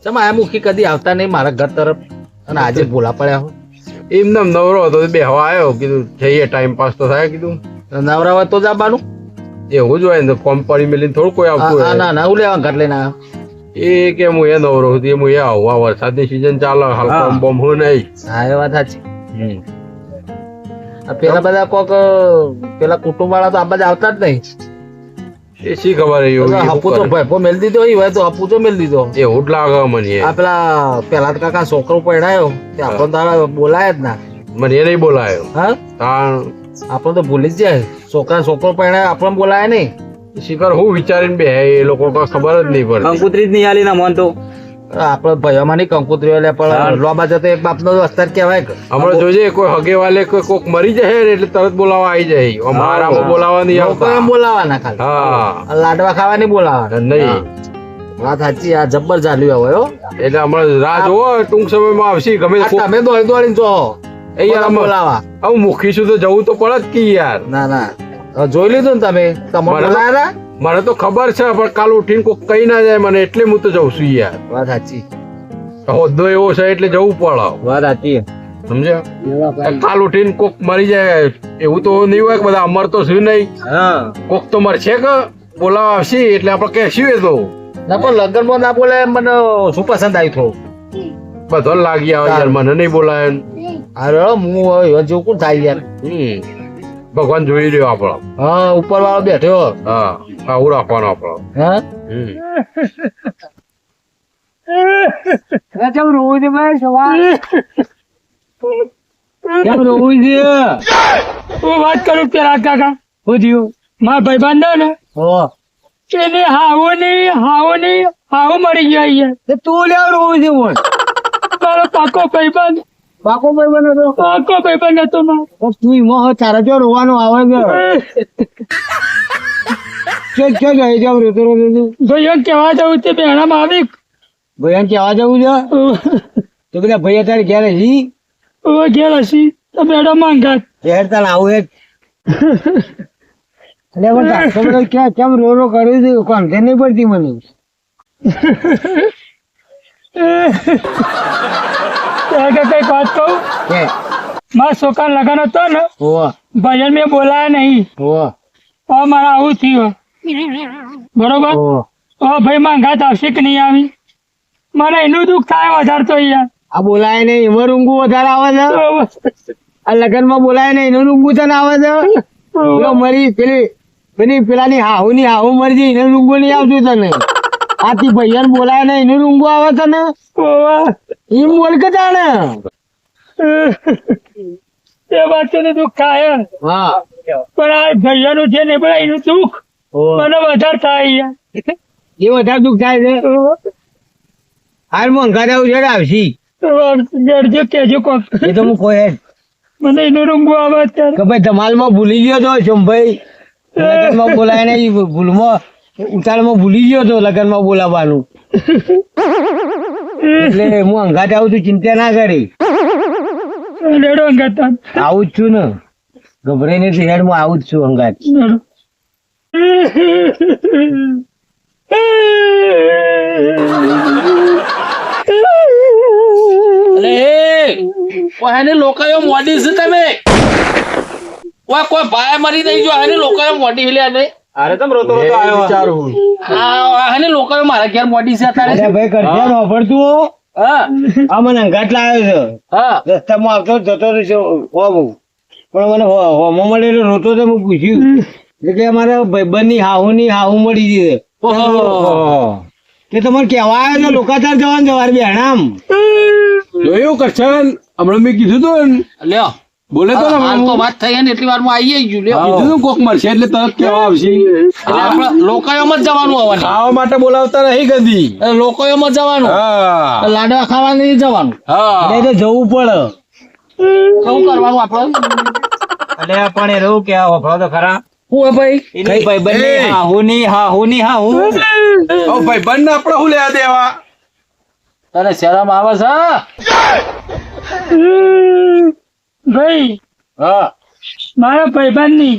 ચમ આ મુખી કદી આવતા નહીં મારા ઘર તરફ અને આજે ભૂલા પડ્યા હો. એમને નવરો હતો બેહવા આવ્યો, કીધું જઈએ ટાઈમ પાસ તો થાય. કીધું નવરા હોય તો જ આવવાનું. એવું જ હોય ને, કોમ પડી મેલીને થોડું કોઈ આવતું હોય. ના ના હું લેવા ઘર લઈને આવ્યો. એ કે હું એ નવરો હતી, હું એ આવું. આ વરસાદની સિઝન ચાલે, હાલ કોમ બોમ હું નહીં. હા એ વાત સાચી. પેલા બધા કોક પેલા કુટુંબ વાળા તો આ બધા આવતા જ નહીં. એ શી ખબર હપુ તો ભેપો મેલ દીધો હોય તો હપુ તો મેલ દીધો. એવું જ લાગે મને. આ પેલા કાકા છોકરો પડ્યો તે આપણો તારા બોલાય જ ના. મને એ નહીં બોલાયો. હા આપણો તો ભૂલી જ જાય. છોકરો પડ્યો આપણને બોલાય નહીં. શિખર હું વિચારીને બે એ લોકો ખબર જ નહીં પડતી. કંકુતરી જ નહીં આલી ના મન તો આપડે ભાઈઓમાં નહીં કંકુતરીઓ લે પણ લોબા જતો એક બાપનો અસ્તર કહેવાય કે હમણાં જોજે કોઈ હગે વાલે કોક મરી જાય ને એટલે તરત બોલાવા આવી જાય. મારામાં બોલાવા નહીં આવતા. એમ બોલાવાના ખાલી. હા લાડવા ખાવા નહીં બોલાવા નહીં. વાત સાચી. આ જબ્બર ચાલ્યું હવે. એટલે હમણાં રાહ જોવો, ટૂંક સમયમાં આવશે. ગમે તમે દોડી દોડીને જો એ યાર બોલાવા. હું મૂકીશું તો જવું તો પડે જ કે યાર. ના ના જોઈ લીધું ને તમે બોલાયા. મને તો ખબર છે પણ કાલ ઉઠીને કોક કઈ ના જાય મને, એટલે હું તો જઉં છું યાર. વાત સાચી. હોદ્દો એવો છે એટલે જવું પડે. વાત સાચી. સમજ્યા? કાલ ઉઠીને કોક મરી જાય એવું તો નહીં હોય કે બધા અમર તો શું નહીં. કોક તો મરશે કે બોલાવા આવશે એટલે આપડે કહેશું. એ તો ના પણ લગ્નમાં ના બોલે મને શું પસંદ આવ્યું થોડું. બધો લાગી આવે યાર, મને નહીં બોલાય. અરે હું જેવું કોણ થાય યાર. ભગવાન જોઈ રહ્યો આપડો. હા ઉપર વાળો બેઠો. હા આવું રાખવાનો આપડો. હા કેમ રોવું છે ભાઈ સવાર કેમ રોવું છે હું વાત કરું પેલા કાકા હું થયું મારા ભાઈ બાંધો ને એને હાવો મરી ગયો અહીંયા તું લેવ રોવું છે બોલ મારો પાકો ભાઈબંધ હતો તું એમાં તારા જો રોવાનો આવે છે ભાઈ કેવા જવું તે બેણામાં આવી ભૈયા કેવા જવું છે તો બધા ભૈયા તારે ઘેર હસી ઘેર હસી તો બેડો માંગા ઘેર તાર આવું એક કેમ રો રો કર્યું છે કોણ નહીં પડતી મને કઈક વાત કહું મારા છોકરા લગન હતો ને ભજન મેં બોલાયા નહીં મારા આવું થયું બરોબર ભાઈ માંગાત આવશે કે નહીં આવી મને એનું દુઃખ થાય વધારે તો યાર આ બોલાય નહીં એમાં ઊંઘું વધારે આવે છે આ લગન માં બોલાય નહીં એનું ઊંઘું તને આવે છે મરી પેલાની હાહુ મરી જાય એનું ઊંઘું નહીં આવતું તને આથી ભૈયા બોલાય નહીં એનું ઊંઘું આવે તને એમ બોલ કે જાણે એ વાત દુઃખ થાય પણ આ ભૈયા નું છે ને એનું દુઃખ મને વધારે થાય એ વધારે દુઃખ થાય છે હાલ મોંઘા જવું છે આવશી કેજો કોક એ તો હું કોઈ મને એનું રૂંગું આવે અત્યારે કે ભાઈ ધમાલમાં ભૂલી ગયો તો શંભાઈ લગનમાં બોલાય નહીં ભૂલમાં ઉતાળમાં ભૂલી ગયો તો લગનમાં બોલાવવાનું એટલે હું અંગાત આવું છું ચિંતા ના કરી આવું જ છું ને ગભરાઈ નથી હેડ હું આવું જ છું અંગાત લોકો મોડી છે તમે કોઈ ભાઈ મરી નહીં જો આને લોકો મોડી લે ને અરે તમે રોતો આવ્યો વિચારું. આને લોકો મારા ઘેર મોડી છે અત્યારે ભાઈ કરજે નો પડતું આ મને અંગાટ લાવ્યો છે રસ્તામાં આવતો જતો રહ્યો પણ મને હોમો મળેલો રોતો તો હું પૂછ્યું એટલે અમારા ભાઈબંધ ની હાહુ મળી ગઈ તે તમારે કેવા આવ્યો ને લોકો તાર જવાનું જવાર બેણામ જોયું કરશન હમણાં મેં કીધું તું લ્યો બોલે તો હાલ તો વાત થઈ ને એટલી વાર માં આવી ગયું લ્યો કીધું કોક મળશે એટલે તરત કેવા આવશે. લોકોમાં જ જવાનું આવવાનું ખાવા માટે બોલાવતા નહીં કદી. લોકોમાં જવાનું હા લાડવા ખાવા નહીં જવાનું એટલે જવું પડે શું કરવાનું આપડે એટલે પણ એ રહું કે વફરો તો ખરા હું ભાઈ એની ભાઈબંધ ની હાહુ ભાઈ બંને આપડે શું લેવા દેવા. તને શરમ આવે છે ભાઈ મારા ભાઈબંધ ની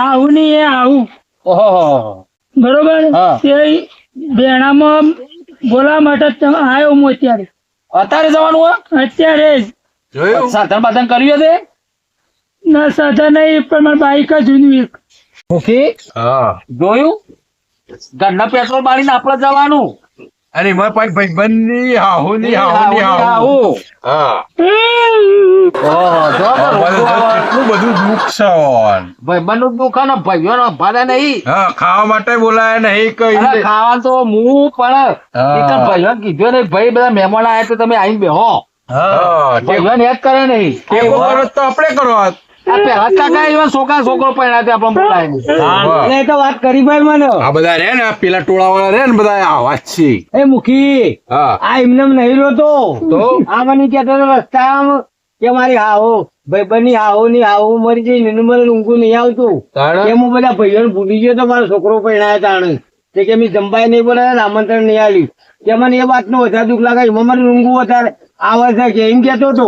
આવું એ આવું બરોબર તે બેણામાં બોલાવા માટે જ તમે આવ્યો હું અત્યારે અત્યારે જવાનું હોય અત્યારે જ જોયું સાધન બાધન કર્યું તે ના સાધા નહીં પણ મારી બાઈક જ જૂનું એક હા જોયું ઘરના પેટ્રોલ બાળીને આપણે જવાનું અને મારા પાસે ભાઈબંધની હાહુની હાહુની હાહુ આવું હા કેટલું બધું દુઃખ છે ભાઈબંધનું દુઃખ ને ભાઈઓનો ભારે નહીં હા ખાવા માટે બોલાય નહીં કઈ અરે ખાવાનું તો હું પણ હા. એક જ ભાઈઓને કીધું ને ભાઈ બધા મહેમાન આયા તો તમે આવીને બેહો હા ભાઈઓને યાદ કરે નહીં ટેકો કરો તો આપણે કરો આ પેલા કાકા એવા છોકરો પહેલા આપણે બોલાય તો વાત કરી ભાઈ મને આ બધા રે ને પેલા ટોળા વાળા રે ને બધા આ વાત છે એ મુખી હા આ એમને નહીં રોતો તો આ મને કહેતો હતો રસ્તામાં કે મારી હાહો ભાઈ બની હાહો મરી જઈ ને મને ઊંઘું નહીં આવતું તાણે? કે હું બધા ભાઈઓને ભૂલી ગયો તો મારો છોકરો પરણાયો તાણે તે કે મેં જમવાય નહીં બોલાયા આમંત્રણ નહીં આલ્યું કે મને એ વાતનું વધારે દુઃખ લાગે એમાં મને ઊંઘું વધારે આવે છે કે એમ કેતો હતો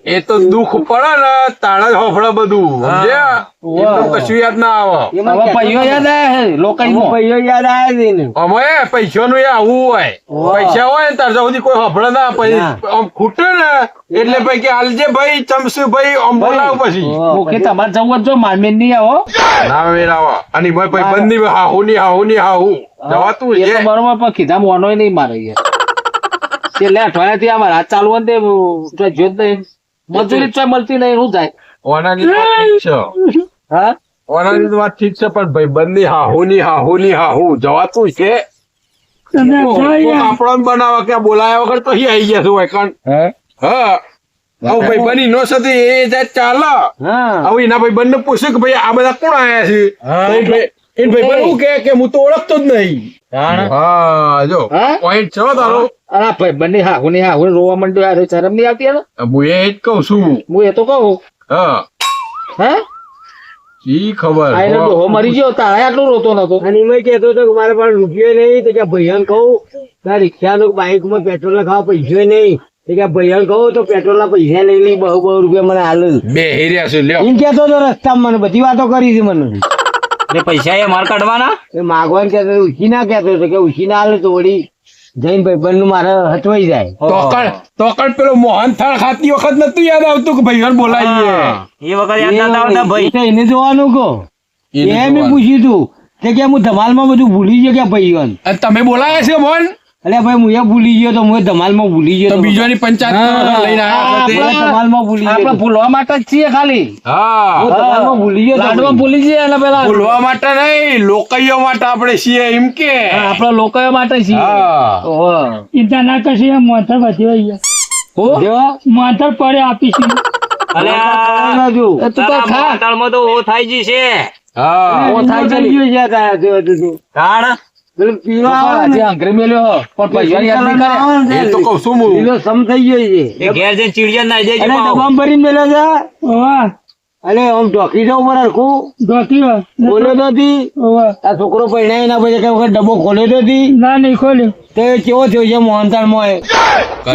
એ તો દુઃખ પડે ને તાણે જ હોફળે બધું સમજ્યા એમનું કશું યાદ ના આવે એમાં હવે કહેતો ભાઈઓ યાદ આયા છે હતો, લોકો ભાઈઓ યાદ આવ્યા છે ને અમે પૈસાનું એ આવું હોય પૈસા હોય ને તાર સુધી કોઈ હોફળે ના પછી ના. આમ ખૂટે ને એટલે ભાઈ કે હાલજે ભાઈ ચમસુ ભાઈ આમ બોલાવ પછી મુખે તમારે જવું જ જો મારમેન નહીં આવો ના વેરાવા અને ભાઈ ભાઈ બંધ હાહુની હાહુ જવાતું એ છે તો બરોબર પણ કીધા મોનો નહીં મારે યાર તે લે અઠવાડિયાથી અમારે હાથ ચાલુ હોય ને તે જો જ નહીં મજૂરી તો મળતી નહીં શું થાય ઓનાની તો વાત ઠીક છે હા ઓનાની તો વાત ઠીક છે પણ ભાઈ બંધની હાહુની હાહુ જવાતું છે તમે કોક આપણને બનાવવા કે બોલાયા વગર તો અહીં આવી ગયા છું હોય કારણ હા હવે ભાઈ બની નો સતી એ જાય ચાલે હા હવે એના ભાઈ બંને પૂછ્યું કે ભાઈ આ બધા કોણ આયા છે તો એ ભાઈ બન શું કે હું તો ઓળખતો જ નહીં હા જો હા? પોઈન્ટ છે હો તારો અરે ભાઈ બંને હા રોવા માંડ્યો યાર શરમ નહીં આવતી યાર હું એ જ કઉ છું હું એ તો કહું હા હે ઈ ખબર આ એનો ડોહો મરી ગયો તારે આટલું રોતો નતો અને એમાં કહેતો હતો કે મારે પાસે રૂપિયો નહીં તો કે ભાઈઓને કહું તાર રિક્ષાનું બાઇકમાં પેટ્રોલ નાખવા પૈસો નહીં તો કે ભાઈઓને કહું તો પેટ્રોલના પૈસા લઈ લઈ બહુ રૂપિયા મને હાલ બે હેર્યા છે લ્યો એમ કહેતો હતો રસ્તામાં મને બધી વાતો કરી હતી મને પૈસા એ માર કાઢવાના એ માગવાને કહેતો હતો, ઉછી ના કહેતો હતો કે ઉછી ના હાલે તો વળી જઈને ભાઈ બંધ મારે હચવાઈ જાય તોકણ પેલો મોહન થાળ ખાતી વખત નતું યાદ આવતું કે ભાઈ બોલાવીએ એ વખત એ તો એને જોવાનું કહો એ મેં પૂછ્યું તું તે કે હું ધમાલમાં બધું ભૂલી ગયો કે ભાઈઓને અને તમે બોલાયા છે મોહન અલે ભાઈ હું એ ભૂલી ગયો તો હું ધમાલમાં ભૂલી ગયો તો તો બીજોની પંચાયત લઈને આવ્યા હતા તે. આપણે ધમાલમાં ભૂલી ગયો આપણે તો. ભૂલવા માટે જ છીએ ખાલી હા હું ધમાલમાં ભૂલી ગયો તો લાડવા ભૂલી જઈએ એટલે પેલા બોલવા માટે નહીં લોકઈઓ માટે આપણે છીએ એમ કે આપણા લોકો માટે છીએ હા ઓહો. ચિંતા ના કરશો એ મોતર વધી હોય યાર. હો? જો, મોતર પડે આપીશું ના જો. એ તું તો ખા હા ઓ થાય છે થઈ ગયું છે તારા જો તું. પેલું પીવા આવે ને, આજે અંગ્રેજી મેલ્યો પણ પૈસા યાદ નહીં કરે આવે ને, એ તો કઉ છું હું પેલો સમ થઈ ગયો છે અને ડબ્બામાં ભરીને મેલ્યો છે ઓવા અને આમ ઢોકી જાવ ઉપર હરખું ગોતી હોય. ખોલ્યો તો હતી. ઓવા આ છોકરો પરણાય ના પછી કઈ વખત ડબ્બો ખોલ્યો તો હતી. ના નહીં ખોલ્યો તો એ કેવો થયો છે મોહનથાળમાં એ?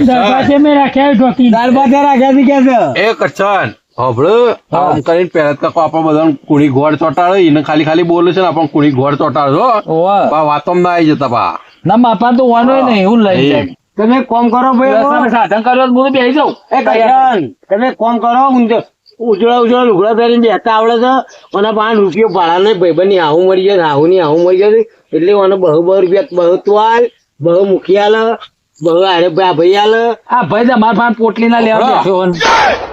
દરવાજે મેં રાખ્યા ઢોકી દાળ ભાત એ રાખ્યા હતી કે છે? એ કચ્છન હબળો આમ કરીને પહેલા તકો આપણે બધાને કુડી ઘોડ ચોટાડો એને ખાલી બોલે છે ને આપણે કુડી ઘોડ ચોટાડો ઓહો. વાતોમાં ના આવી જતા પા ના માપા તો વાનો નહીં એવું લઈ જાય તમે એક કામ કરો ભાઈ સાધન કર્યો હું બેસી જાઉં એ કલ્યાણ, તમે એક કામ કરો ઉજળા લુગડા પહેરીને બેસતા આવડે છે અને 5 રૂપિયો ભાડા નહીં ભાઈબંધની હાહુ મરી જાય હાહુની મરી જાય એટલે મને બહુ રૂપિયા બહુ તોલ બહુ મૂકી આલે બહુ અરે ભાઈ આલે આ ભાઈ તમારા પાસે પોટલી ના લેવા બેઠો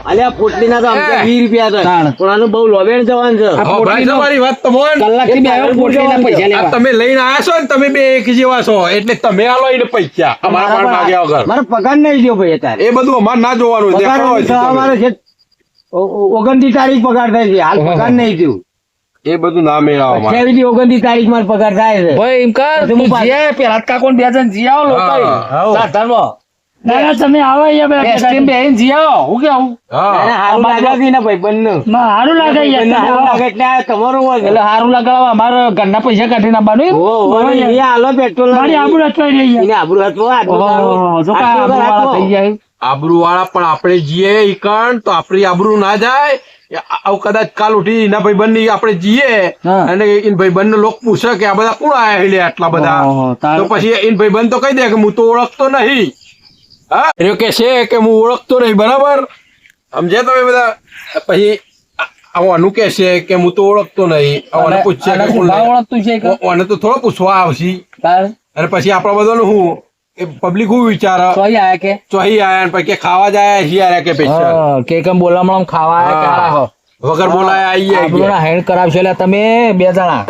અલ્યા પોટલીના તો અમને 20 રૂપિયા હતા તાણ. પણ આનું બહુ લોવેણ જવાનું છે ભાઈ તમારી વાત તમોન કલાકથી બે આવ્યો પોટલીના પૈસા આ લેવા તમે લઈને આયા છો ને તમે બે એક જેવા છો એટલે તમે આલો એને પૈસા અમારા પાસે માગ્યા વગર મારો પગાર નહીં દો ભાઈ અત્યારે એ બધું અમારે ના જોવાનું પગાર દેખાડો છે તમે. અમારે છે 29 તારીખ પગાર થાય છે હાલ પગાર નહીં થયું એ બધું ના મેળવવા અમારે. 29 તારીખ મારો પગાર થાય છે ભાઈ એમ કર તો હું તું પાછો- જીયા પેલા કાકો બે જણ જીયાઓ લોકો હા. સાધનમાં ના ના તમે આવો અહીંયા બધા એસટીમ બેહીને જીયાઓ હું કેવું હા એને હારું લાગે છે ને ભાઈ બંને સારું લાગે યાર હારું લાગે એટલે આ તમારું હોય એટલે સારું લગાડવા અમારે ઘરના પૈસા કાઢીને આપવાનું એને હાલો પેટ્રોલ મારી આબરૂ અટવાઈ રહી યાર. એને આબરૂ હતો ઓહો, જો કાંઈ આબરૂવાળા થઈ જાય આબરૂ વાળા પણ આપણે જઈએ ઈકણ તો આપણી આબરૂ ના જાય. આવું કદાચ કાલ ઉઠી એના ભાઈબંધ ની આપણે જઈએ હા. અને એન ભાઈબંધ ને લોક પૂછે કે આ બધા કોણ આયા લે આટલા બધા, તો પછી એન ભાઈબંધ તો કહી દે કે હું તો ઓળખતો નહીં. હા એ કે છે કે હું ઓળખતો નહીં, બરાબર સમજ્યા તમે બધા. પછી આનું કે છે કે હું તો ઓળખતો નહીં, આને પૂછશે કે કોણ લે. ઓળખતું છે કે આને તો થોડો પૂછવા આવશે. તાર અને પછી આપણા બધાનું હું એ પબ્લિક હું વિચારે ચોઈ આયા કે ચોહી આયા ને પછી કે ખાવા જાય શિયાળે કે પૈસા કે કેમ બોલામણ ખાવા આયા કે વગર બોલાય આવીએ આપણો હેન્ડ કરાવશો એટલે તમે 2 જણા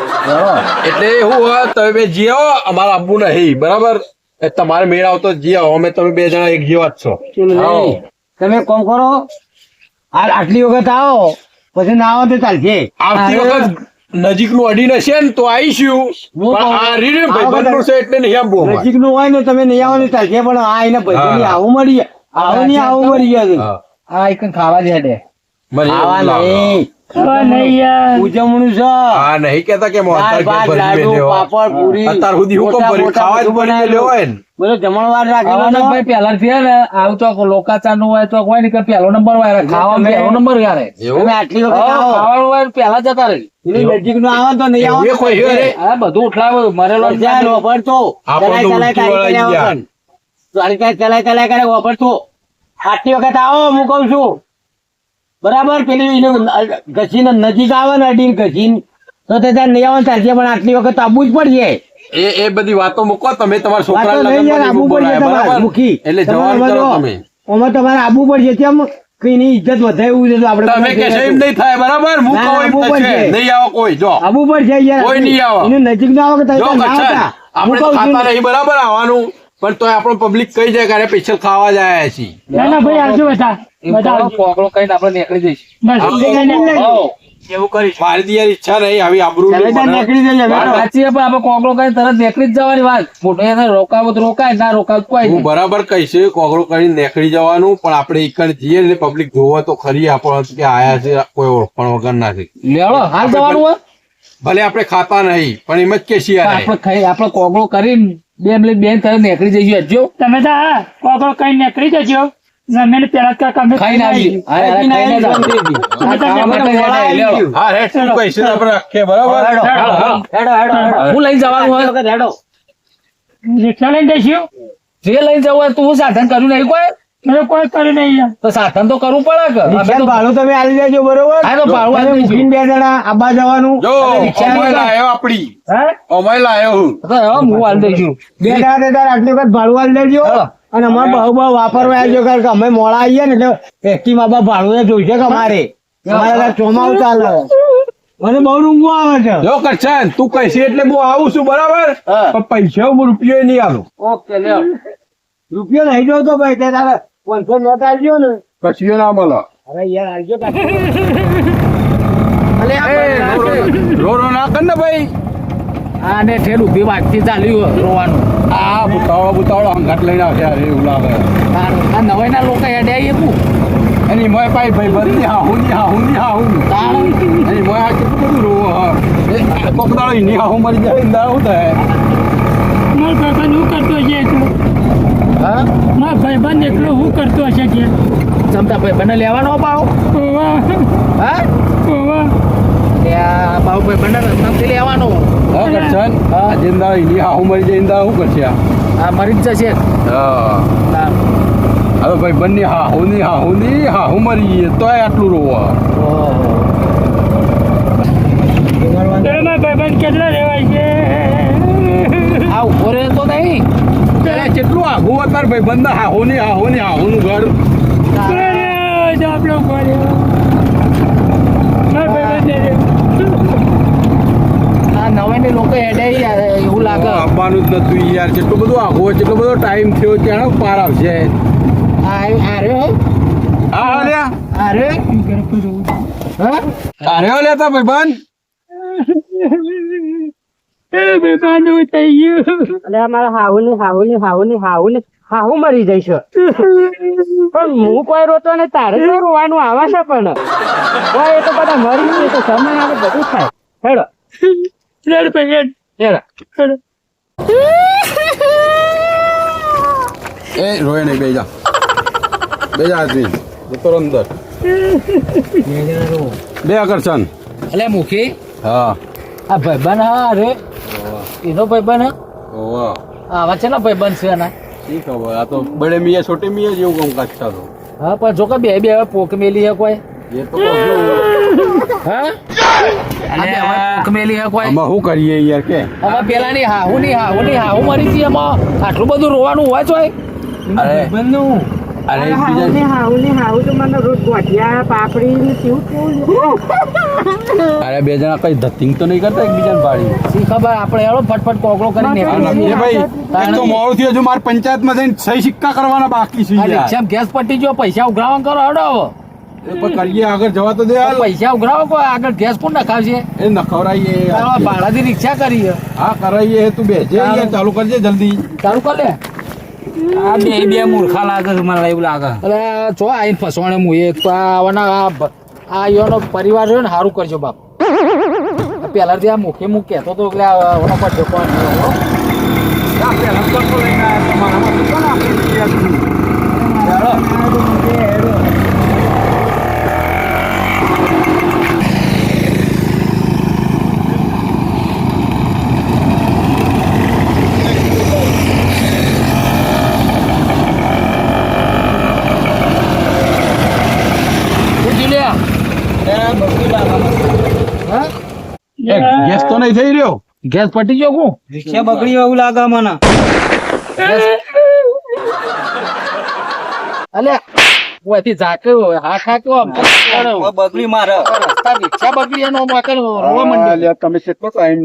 એટલે એવું હોય તમે બે જીઓ અમારે આપવું નહીં, બરાબર. એ તમારે મેળ આવતો જીઓ, અમે તમે 2 જણા એક જેવા જ છો. તમે કોમ કરો, આટલી વખત આવો પછી ના આવો તો ચાલશે. આવતી વખત નજીક નું અડીને છે ને તો આવીશું, પણ આ રીને ભાઈબંધનું છે એટલે નહીં આપવું અમારે. નજીક નું હોય ને તમે નહીં આવો ને ચાલશે, પણ આ એને ભાઈ આવું મળી જાય, આવું નહીં આવું મળી જાય. હા. આ એક ખાવા દે દે મને એવું આવા લાગે. નહીં, ખાવા નહીં યાર. ઉજવણું છે. હા નહીં કેતા કે મોહનથાળ દાળ, કે ભાત, ભરી લાડુ, મેલ્યો. પાપડ, પૂરી, અત્યાર સુધી હું કેમ ભર્યું? મોટા ખાવા જ મોટા ભરી મેલ્યો હોય ને. બધો જમણવાર રાખેલો ખાવાનો છે. ભાઈ પહેલા થી ને આવું તો લોકાચાર નું હોય તો કોઈ નહીં કે પહેલો નંબર હોય ખાવા પહેલો નંબર યારે એવું? તમે આટલી વખત આવો, ખાવાનું હોય પહેલા જતા રહી એની નજીક નું આવો તો નહીં આવો એવું એ કોઈ છે રે? આ બધું ઉઠલાવે મરેલો જ્યાં વાપરતો, આપણો તો ચલાય ઉલટી વાળા ચલાય ગયા. ચલાય કરે વાપરતો. આટલી વખત આવો હું કઉ છું, બરાબર. પેલી ઘસીને નજીક આવે ને અડીને ઘસીને તો તે ત્યાં નહીં આવે ચાલશે, પણ આટલી વખત આવવું જ પડશે. એ બધી વાતો મૂકો તમે, તમારા છોકરા વાતો નહીં યાર, આવવું પડશે તમારે, મૂકી. એટલે તમારે જવાન કરો બધો. તમે. આમાં તમારે આવવું પડશે, કેમ કઈની ઇજ્જત વધારે એવું છે તો આપણે તમે કે એમ નહીં થાય, બરાબર. હું ના, કહું એમ આવવું થશે. પડશે. નહીં આવો કોઈ, જો આવવું પડશે યાર. કોઈ નહીં આવે. એનું નજીક ના આવે કે તમે જો ત્યાં ના કચ્છ, આવતા. આપણે હું તો કહું છું. ખાતા નહીં, બરાબર આવવાનું, પણ તોય આપણો પબ્લિક કહી જાય કે અરે સ્પેશિયલ ખાવા જાય છે. ના ના ભાઈ આવજો બધા બધા આવજો. કોકડો કઈને આપણે નીકળી જઈશું બસ એવું કરીશ. મારી તો યાર ઈચ્છા નહીં આવી આબરૂ ચાલે ત્યાં નીકળી જઈએ, વાત બેઠો. સાચી છે, પણ આપણે કોકડો કઈ તરત નીકળી જ જવાની વાત. મોટો એને રોકાવો તો રોકાય, ના રોકાવ તો કોઈ હું નહીં. બરાબર કહીશ, કોગળો કરીને નીકળી જવાનું, પણ આપણે ઈકણ જઈએ ને પબ્લિક જોવે તો ખરી આપણો કે આયા છે કોઈ ઓળખાણ વગર નથી. લેવડો હાલ જવાનું હોય ભલે આપણે ખાતા નહીં પણ એમ જ કે છીએ આપણે ખાઈ આપણે કોકડો કરીને 2 મિનિટ બેન તરત નીકળી જઈશું. હજો તમે તો હા કોકડો કઈ નીકળી જજો. અમે પેલા કાકા અમે ખાઈને આવી ખાઈને જ આવી. આ ખાવા માટે હેડે, લેવડો. હા રે તું કહીશ આપણે રાખીએ, બરાબર. હેડો, હેડો, હેડો, હેડો. હું લઈને જવાનું હોય આટલી વખત હેડો. રિક્ષા લઈને જઈશું. જે લઈને જવું હોય તું સાધન કર્યું નહીં કોઈ મેં કોઈ કર્યું નહીં યાર. તો સાધન તો કરવું પડે કે અમે રિક્ષાનું તો ભાડું તમે આલી દેજો, બરોબર. હા તો ભાડું અને આપી દઈશું. મૂકીને 2 જણા આબા જવાનું. જો રિક્ષા અમય નહીં લાયો આપડી, હા અમય લાયો હું. તો હવે હું હાલ દઈશું 2 જણા તે તાર આટલી વખત ભાડું આલી દેજો. હા. અને અમારે બહુ વાપરવા આવજો, કારણ કે અમે મોડા આવીએ ને એટલે એસટી માં ભાડું એ જોઈશે કે અમારે ત્યાં ચોમાવું ચાલે. મને બહુ રૂંગો આવે છે. જો કરશન તું કહીશ એટલે હું આવું છું, બરાબર. હા. પણ પૈસા હું રૂપિયો નહીં આલું. ઓકે લેવ રૂપિયો નહીં જોતો ભાઈ, તે તારે 500 નોટ આલજો ને. કશીઓ ના મળે. અરે યાર આલજો કાકા. રો રો ના કર ને ભાઈ. આને ઠેર ઊભી વાતથી ચાલ્યું રોવાનું. આ બુતાવળો અંગાટ લઈને આવશે, અરે એવું લાગે. આ નવાઈના લોકો હેડે આવીએ હું એની મોય પાઈ ભાઈ બંધ હાહું. એની મોય આ કેટલું બધું રોવો હા. કોક દાડો એની હાહું મરી જાય, એની દાડો શું થાય? મારો ભાઈબંધ હું કરતો હશે એટલું. હા મારો ભાઈબંધ એટલું હું કરતો હશે કે ચમતા ભાઈ બને લેવાનો પાવ ઓવા હા ઓવા ત્યાં પાવ ભાઈ બને રસ્તામાંથી લેવાનો. હા કરશન, આજે એની દાડો એની હાહું મરી જાય, એની દાડો શું કરશે આ? આ મરી જ જશે. હા ના. હવે ભાઈ બંને હાહું મરી ગઈ તોય આટલું રોવા. ઓહો. મારા ભાઈબંધ કેટલા રહેવાય છે. આ ઉભો રહે તો નહીં પેલા કેટલું આઘું અત્યારે ભાઈ બંધ હાહુનું ઘર. અરે, જો આપણો ઉભો રહ્યો. મારા ભાઈબંધ રહ્યો. આ નવાઈને લોકો હેડે યાર એવું લાગે. આવવાનું જ નતું યાર, કેટલું બધું આઘું હોય, કેટલો બધો ટાઈમ થયો, ક્યાં પાર આવશે. આ રહ્યો હા લ્યા, આ રહ્યો હા અરે લેતા ભાઈ બંધ. એ ભાઈબંધ હું થઈ ગયું. એટલે અમારા હાહુ મરી જાય છે. પણ હું કોઈ રોતો ને તારે તો રોવાનું આવે છે, પણ કોઈ એ તો બધા મરી ગયું તો સમય આવે બધું થાય. હેડો. લડ ભાઈ હેડ. એ રોય નહીં બે જા. બે આદમી જતો રહો અંદર બે આકર્ષણ એટલે મુખી હા આ ભાઈબંધ હા અરે એનો ભાઈબંધ ઓવા આવા છે ને ભાઈબંધ છે એના શી ખબર આ તો બડે મિયા છોટે મિયા જેવું કામકાજ ચાલો હા પણ જો કે બે બે હવે પોક મેલી હે કોઈ એ તો કહું. હા આ બે હવે પોક મેલી હે કોઈ આમાં શું કરીએ યાર કે હવે પેલાની હાહુ મરી હતી એમાં આટલું બધું રોવાનું હોય છે અરે અરે અરે બે જણા કઈ ધતિંગ તો નહીં કરતા એકબીજાને પાડી શી ખબર આપણે હેડો ફટફટ કોકડો કરીને એ ભાઈ એક તો મોડું થયું હજુ મારે પંચાયતમાં જઈને સહી સિક્કા કરવાના બાકી છે યાર. રિક્ષામાં ગેસ પટી ગયો પૈસા ઉઘરાવવાનું કરો હેડો હવે એ પણ કરીએ આગળ જવા તો દે હાલ. પૈસા ઉઘરાવો કોઈ આગળ ગેસ કોણ નખાવશે એ નખવરાઈએ યાર. ભાડાથી રિક્ષા કરી હા કરાઈએ તું બેસજે યાર ચાલુ કરજે જલ્દી ચાલુ કર લે આ બે મૂર્ખા લાગે છે મને એવું લાગે અરે જો આઈને ફસવાને હું એક તો આ યોનો પરિવાર રહ્યો ને સારું કરજો બાપ પેલાથી આ મુખે મુખ કહેતો તો એટલે ઓનો પર ઢોકો ગેસ તો નહીં થઈ રહ્યો ગેસ પટી ગયો હું રિક્ષા બગડી એવું લાગે મને અલે ઓયથી ઝાક્યો હા ખાક્યો આમ બગડી મારે રસ્તા રિક્ષા બગડી એનો મોકલ રોવા મંડ્યો તમે કેટલો ટાઈમ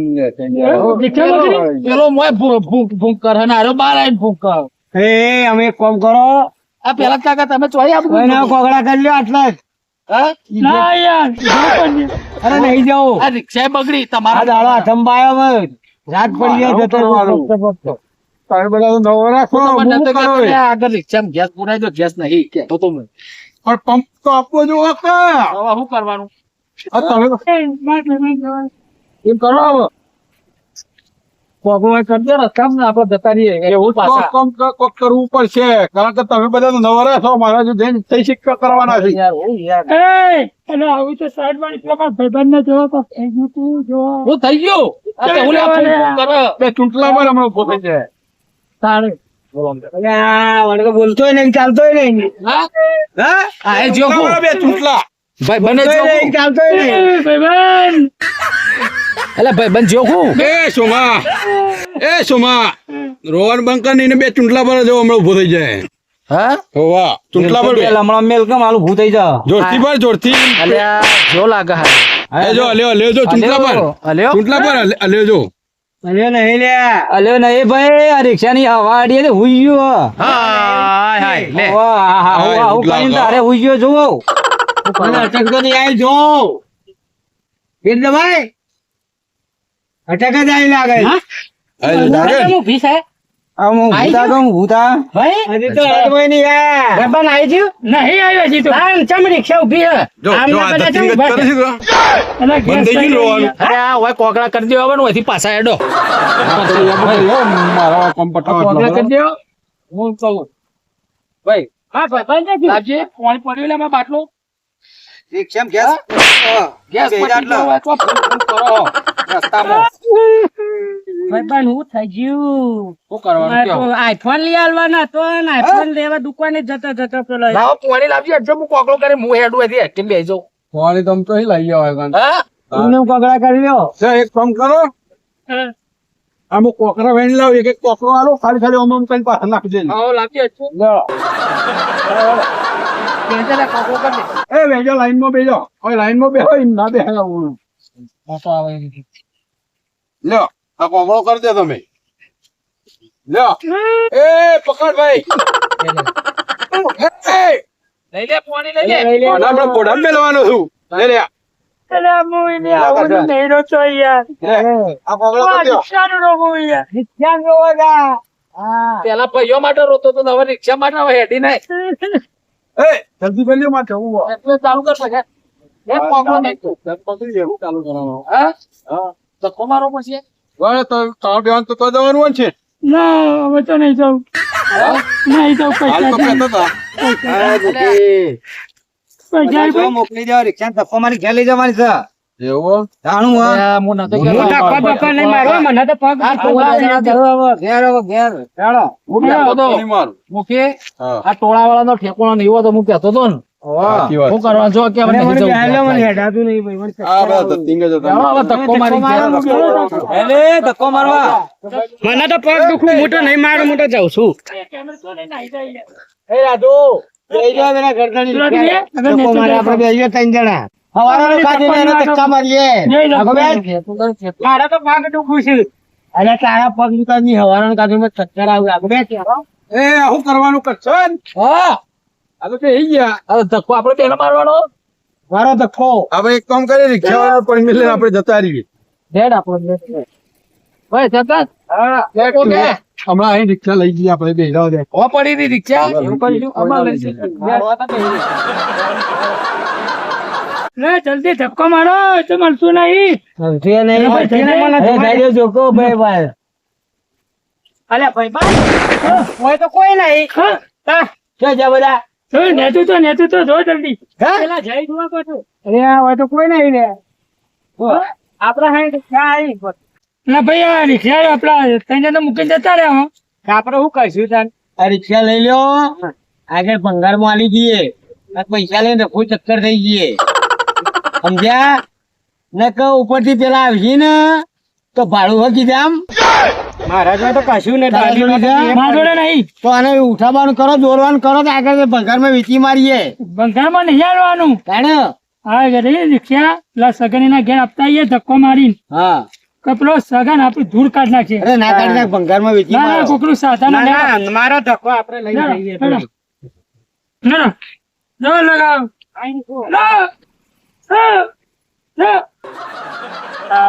રિક્ષા બગડી પેલો મોય ભૂંક કર હને આરો બાર આઈને ભૂંક કર અમે એક કામ કરો આ પેલા કાકા તમે ચોઈ આપું કોગળા કરી લ્યો આટલા જ હા ના યાર અરે નહીં જાઓ આ રિક્ષા બગડી આ તમારા દાડો હાથમાં આવ્યો રાત પડી જાય જતો તમે બધા તો નવો રાખો મને હું તો કરો કે આગળ રિક્ષામાં ગેસ પુરાઈ દો ગેસ નહીં કે તો મેં પણ પંપ તો આપવો જો હવે શું કરવાનું તમે એમ કરો હવે પગમાં કરી દે રસ્તામાં આપણે જતા રહીએ એવું પાછા કોક કરવું પડશે કારણ કે તમે બધા તો નવરા છો મારા જો જઈને સહી સિક્કા કરવાના છે યાર ઓ યાર અને આવું તો સાઈડ માં નીકળવા ભાઈબંધ ને જોવો તો હું થઈ ગયો આ તો હું લે કરે બે ચૂંટલા પર હમણાં ઉભો થઈ જાય તારે બોલતોય નહીં ચાલતોય નહીં હા હા આ એ જો ચૂંટલા બે ચૂંટલા ભાઈ બને જો ચાલતોય નહીં ભાઈબંધ એટલે ભાઈ બન જો હું એ સોમા રોહન બંકર ને બે ચૂંટલા પર જો હમણાં ઉભો થઈ જાય હા હોવા ચૂંટલા પર બે. હમણાં મેલ કેમ આલું ભૂત થઈ જા જોરથી પર જોરથી અલ્યા જો લાગે હા એ જો અલ્યો જો ચૂંટલા પર અલ્યો ચૂંટલા પર અલ્યો જો અલ્યો નહીં લે અલ્યો નહીં ભાઈ આ રિક્ષા ની હવા આડી એટલે હુઈ ગયો હાય હાય લે આવું કરીને તારે હુઈ ગયો જોવો અટક તો નહીં આવી જો ભાઈ અટક જ આવી લાગે જાગે ભીસ હે હું ભૂતા ભાઈ હજી તો અટવાય નહીં યાર બન આવી ગયું નહીં આવ્યો હજી તો આમ ચમ રિક્ષા ઊભી હે જો જો આ ધતિંગ જ કરે છે તો બંધ થઈ ગયું રોવાનું અરે આ હોય કોકડા કરી દેવા બન ઓથી પાછા હેડો મારા કોમ્પટા કોકડા કરી દેવો હું કહું ભાઈ હા ભાઈ બંધ લાવજે પાણી પડ્યું લે માં બાટલો રિક્ષામાં ગેસ ગેસ પટી ગયો હોય તો ફોન કરો રસ્તામાં ભાઈબંધ હું થઈ ગયું શું કરવાનું કયો આઈફોન લઈ આવવાનો હતો ને આઈફોન લેવા દુકાને જતો પેલો લાવો પાણી લાવજે એટલે હું કોકડો કરી હું હેડું એથી એક્ટિવ બેસી જાઉં પાણી તમ તો લઈ આવો હા તું કોગળા કરી લ્યો એક કામ કરો અમુક કોકરા વેણ લાવ એક કોકરો આલો ખાલી ખાલી ઓમ કઈ પાછા નાખી દે આવો લાવજે છું બેસે કોકડો કરી એ બેજો લાઈન માં બેજો ઓય લાઈન માં બેહો એમ ના બેહો પાછો આવે લ્યો આ કોકરો કરી દે તમે લ્યો એ પકડ ભાઈ લઈ લે પાણી લઈ લે આપણે પોડા મેલવાનો છું લે લે અલા મુઈ ને આવવાનું નહીં રો છો યાર આ કોકરો કરી દો રિક્ષાનો રોગો યાર રિક્ષા રોગા પેલા ભાઈઓ માટે રોતો તો હવે રિક્ષા માટે હવે હેડી નહીં એ જલ્દી કરી માં જવું એટલે ચાલુ કર પછી એક કોકડો નહીં તો પકડી જેવું ચાલુ કરવાનું હા હા ધક્કો મારો પછી વાળે તો તાવ બેવાન તો જવાનું છે ના હવે તો નહીં જાઉં નહીં તો હાલ તો પૈસા કહેતા હતા. પૈસા મોકલી દેવા રિક્ષા ધક્કો મારી ઘેર લઈ જવાની છે એવું? જાણું હું નતો હું ધક્કો ધક્કો નહીં મારો મને તો પગ આ ટોળાવાળાનો ઘેર ઘેર હેડો હું કહેતો તો, નહીં મારું. મુખી, હા. આ ટોળાવાળાનો ઠેકોણો નહીં હોય તો હું કહેતો તો ને સાચી વાત. શું કરવાનું છો કે આપણે નહીં જવું મને ત્યાં. હેડાતું નહીં ભાઈ મને આ બધા ધતિંગ જ હતા. ચાલો હવે ધક્કો મારી ગયા. ધક્કો મારવા મને તો પગ દુખું હું તો નહીં મારું હું તો જાઉં છું એ રાધુ લઈ જાઓ મેરા ગરદની ધક્કો મારે આપણે બેસીએ ત્રણ જણા હવારે કાઢીને એને ધક્કા મારીએ આગો બેસ. મારા તો પગ દુખું છે અરે તારા પગ દુખાની હવારે કાઢીને ચક્કર આવે આગો બેસ એ શું કરવાનું કરશન? હા, આ તો બેહી ગયા. હવે ધક્કો આપણે બેનો મારવાનો. મારો ધક્કો હવે એક કામ કરીએ, રિક્ષાવાળાનો પરમિટ લઈને આપણે જતા રહીએ. હેડ આપણો ભાઈ જગત ઓકે. હમણાં અહીં રિક્ષા લઈ જઈએ આપણે બે જાવ દે. હો પડી હતી રિક્ષા એવું કરીશું અમાર લઈ જઈએ. લે જલ્દી ધક્કો મારો તો મળતું નહીં અલ્યા ભાઈ કોઈ તો કોઈ નહીં હા બધા જો નેતું તો જો જલ્દી પેલા જઈ જોવા પાછું અરે આ હોય તો કોઈ નહીં રે આપડા હાઈ રિક્ષા આવી ના ભાઈ આ રિક્ષા આપડા ત્રણ જણા મૂકીને જતા રહ્યા હો આપડે શું કહીશું તાન આ રિક્ષા લઈ લ્યો આગળ ભંગાર માં આલી દઈએ આ પૈસા લઈને રખું ચક્કર થઈ જઈએ સમજ્યા ને કહો ઉપરથી પેલા આવશે ને તો ભાડું હકી જામ મહારાજ તો કશું ને મારા જોડે નહીં તો આને ઉઠાવવાનું કરો દોરવાનું કરો તો આગળ ભંગાર માં વીંટી મારીએ બંગાળમાં નહીં આવવાનું તાણે હા ઘરે રિક્ષા પેલા સગન ના ઘેર આપતા આવીએ ધક્કો મારીને હા કપલો સગન આપડે ધૂળ કાઢ નાખીએ અરે ના કાઢી નાખ ભંગાર માં વીંટી ના ના મારો કોકનું સાધન મારો ધક્કો આપણે લઈ જઈએ ના ના લગાવ ના ના ના